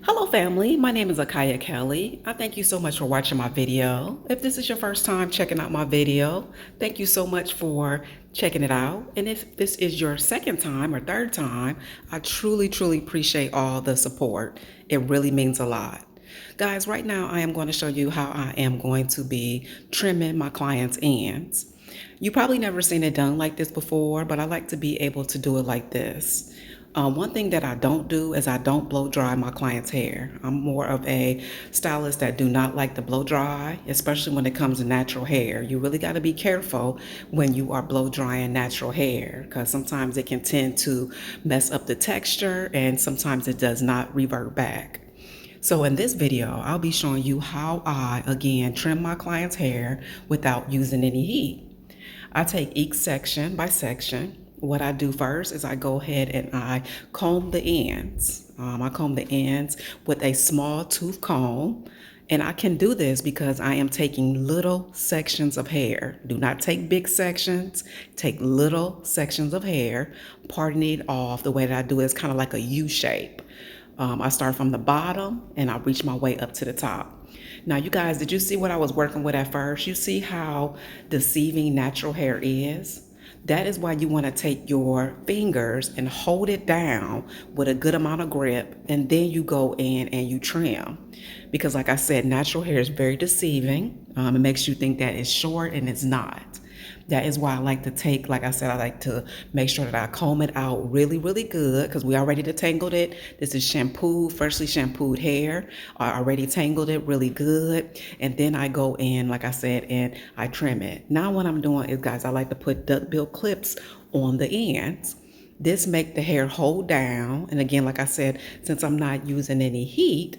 Hello family, my name is Akaya Kelly. I thank you so much for watching my video. If this is your first time checking out my video, thank you so much for checking it out. And if this is your second time or third time, I truly appreciate all the support. It really means a lot. Guys, right now I am going to show you how I am going to be trimming my clients' ends. You probably never seen it done like this before, but I like to be able to do it like this. One thing that I don't do is I don't blow dry my client's hair. I'm more of a stylist that do not like to blow dry, especially when it comes to natural hair. You really got to be careful when you are blow drying natural hair because sometimes it can tend to mess up the texture and sometimes it does not revert back. So in this video, I'll be showing you how I, again, trim my client's hair without using any heat. I take each section by section. What I do first is I go ahead and I comb the ends. I comb the ends with a small tooth comb. And I can do this because I am taking little sections of hair. Do not take big sections. Take little sections of hair, parting it off. The way that I do it is kind of like a U shape. I start from the bottom and I reach my way up to the top. Now, you guys, did you see what I was working with at first? You see how deceiving natural hair is? That is why you want to take your fingers and hold it down with a good amount of grip, and then you go in and you trim. Because like I said, natural hair is very deceiving. It makes you think that it's short and it's not. That is why I like to take, like I said, I like to make sure that I comb it out really good because we already detangled it. This is freshly shampooed hair. I already tangled it really good. And then I go in, like I said, and I trim it. Now what I'm doing is, guys, I like to put duckbill clips on the ends. This make the hair hold down. And again, like I said, since I'm not using any heat,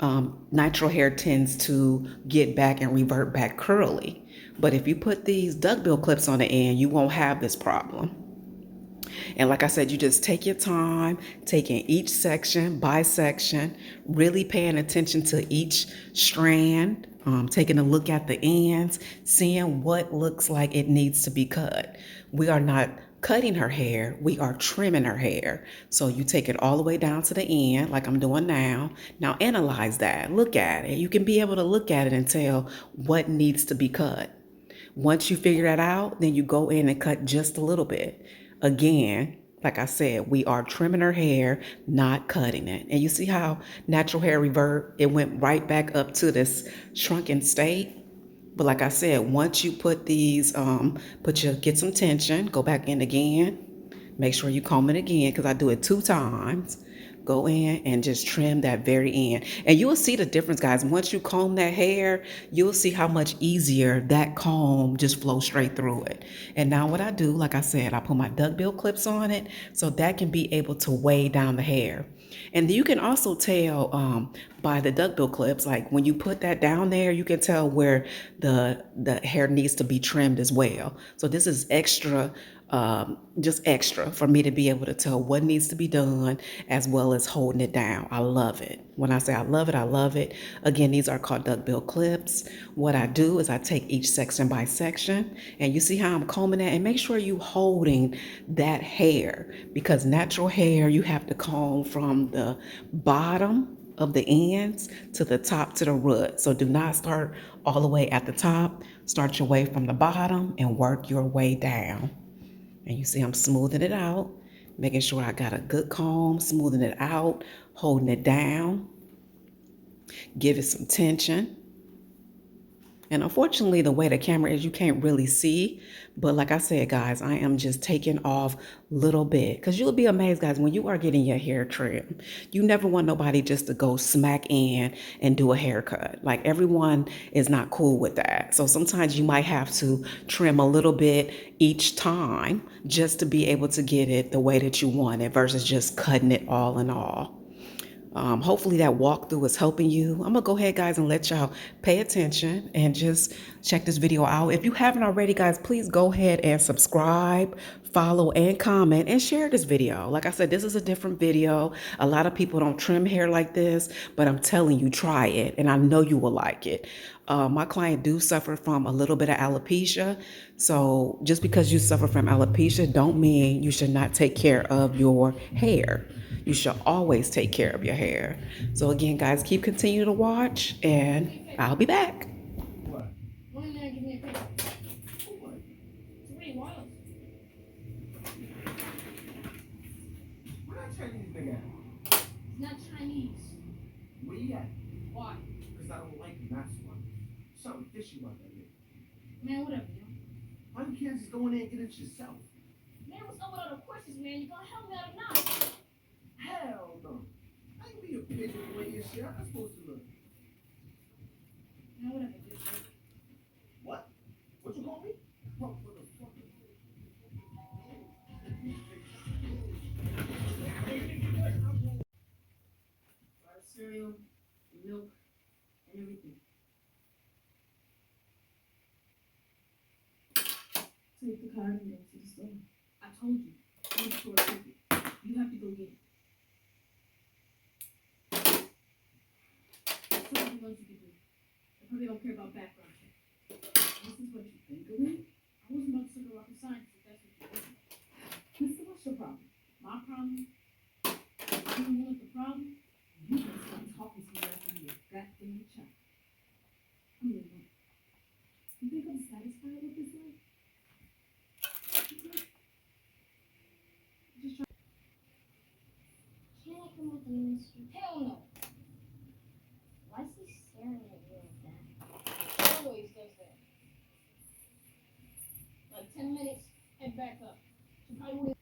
natural hair tends to get back and revert back curly. But if you put these duckbill clips on the end, you won't have this problem. And like I said, you just take your time, taking each section by section, really paying attention to each strand, taking a look at the ends, seeing what looks like it needs to be cut. We are not cutting her hair, we are trimming her hair. So you take it all the way down to the end, like I'm doing now. Now analyze that, look at it. You can be able to look at it and tell what needs to be cut. Once you figure that out, then you go in and cut just a little bit. Again, like I said, we are trimming her hair, not cutting it. And you see how natural hair revert, it went right back up to this shrunken state. But like I said, once you put these, get some tension, go back in again, make sure you comb it again because I do it 2 times. Go in and just trim that very end. And you will see the difference, guys. Once you comb that hair, you'll see how much easier that comb just flows straight through it. And now what I do, like I said, I put my duckbill clips on it so that can be able to weigh down the hair. And you can also tell by the duckbill clips, like when you put that down there, you can tell where the hair needs to be trimmed as well. So this is extra, just extra for me to be able to tell what needs to be done as well as holding it down. I love it. When I say I love it, I love it. Again, these are called duckbill clips. What I do is I take each section by section and you see how I'm combing that, and make sure you holding that hair because natural hair, you have to comb from the bottom of the ends to the top to the root. So do not start all the way at the top. Start your way from the bottom and work your way down. And you see I'm smoothing it out, making sure I got a good comb, smoothing it out, holding it down, give it some tension. And unfortunately, the way the camera is, you can't really see. But like I said, guys, I am just taking off little bit because you'll be amazed, guys, when you are getting your hair trimmed. You never want nobody just to go smack in and do a haircut. Like everyone is not cool with that. So sometimes you might have to trim a little bit each time just to be able to get it the way that you want it versus just cutting it all in all. Hopefully that walkthrough is helping you. I'm gonna go ahead, guys, and let y'all pay attention and just check this video out. If you haven't already, guys, please go ahead and subscribe, follow, and comment, and share this video. Like I said, this is a different video. A lot of people don't trim hair like this, but I'm telling you, try it, and I know you will like it. My client do suffer from a little bit of alopecia. So just because you suffer from alopecia don't mean you should not take care of your hair. You should always take care of your hair. So again, guys, keep continuing to watch and I'll be back. What? Why didn't you give me a paper? What? It's really wild. We're not Chinese, nigga. It's not Chinese. Where you at? Why? Because I don't like you, that's why. Something fishy about that nigga. Man, whatever, yo. Why you can't just go in there and get it yourself? Man, what's up with all the questions, man? You gonna help me out or not? Hell no. I can be a bitch the way your shit. I'm not supposed to look. Man, whatever, dude. What? What you call me? Punk motherfucker. Cereal, milk, and everything. Take the card and go to the store. I told you. Go to the store ticket. You have to go get it. Something else you can do. They probably don't care about background check. This is what you think of me? I wasn't about to suck a rocket science if that's what you want. Mister, what's your problem? My problem? You don't want the problem? You can stop talking to me after your goddamn child. I mean, what? You think I'm satisfied with this life? Just try. Can I come with the minister? Hell no. Why is he staring at you like that? Always does that. Like 10 minutes and back up. So probably wouldn't.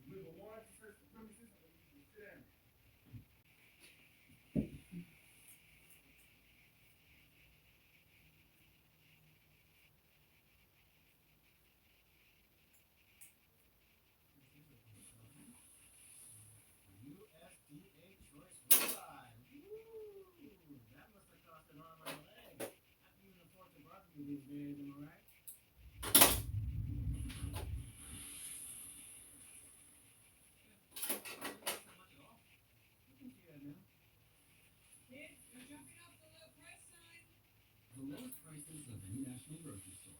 With a warrant to search the premises, I need you to sit down. USDA Choice Ribeye. Woo! That must have cost an arm and a leg. I can even afford to barbecue these days, am I right? The lowest prices of any national grocery store.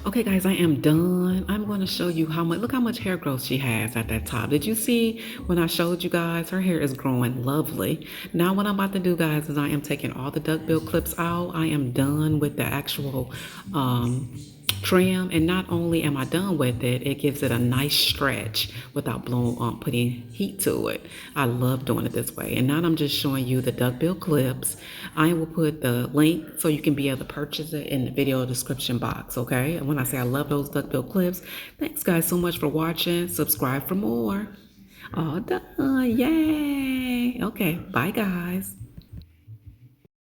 Okay, guys, I am done. I'm going to show you how much, look how much hair growth she has at that top. Did you see when I showed you guys? Her hair is growing lovely. Now what I'm about to do, guys, is I am taking all the duckbill clips out. I am done with the actual trim, and not only am I done with it, it gives it a nice stretch without putting heat to it. I love doing it this way. And now I'm just showing you the duckbill clips. I will put the link so you can be able to purchase it in the video description box, okay? And when I say I love those duckbill clips, thanks guys so much for watching. Subscribe for more. All done. Yay. Okay, bye guys.